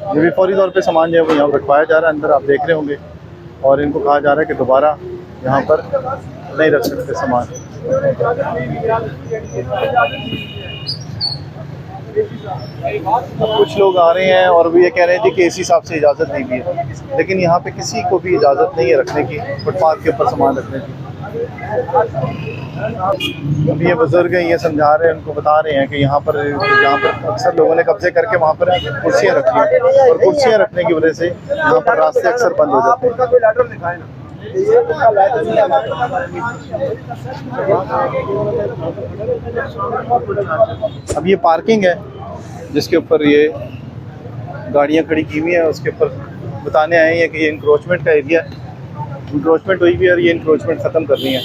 ये भी फौरी तौर पे सामान जो है वो यहाँ रखवाया जा रहा है अंदर, आप देख रहे होंगे। और इनको कहा जा रहा है कि दोबारा यहाँ पर नहीं रख सकते सामान। अब कुछ लोग आ रहे हैं और वो ये कह रहे हैं जी कि एसी साहब से इजाज़त नहीं दी है, लेकिन यहाँ पे किसी को भी इजाज़त नहीं है रखने की, फुटपाथ के ऊपर सामान रखने की। अब ये बुजुर्ग हैं, ये समझा रहे हैं, उनको बता रहे हैं कि यहाँ पर अक्सर लोगों ने कब्जे करके वहाँ पर कुर्सियाँ रखी हैं, और कुर्सियाँ रखने की वजह से यहाँ पर रास्ते अक्सर बंद हो जाते हैं। अब ये पार्किंग है जिसके ऊपर ये गाड़ियाँ खड़ी की हुई हैं, उसके ऊपर बताने आए हैं कि ये इंक्रोचमेंट का एरिया है, इंक्रोचमेंट हुई भी है और ये इंक्रोचमेंट ख़त्म करनी है।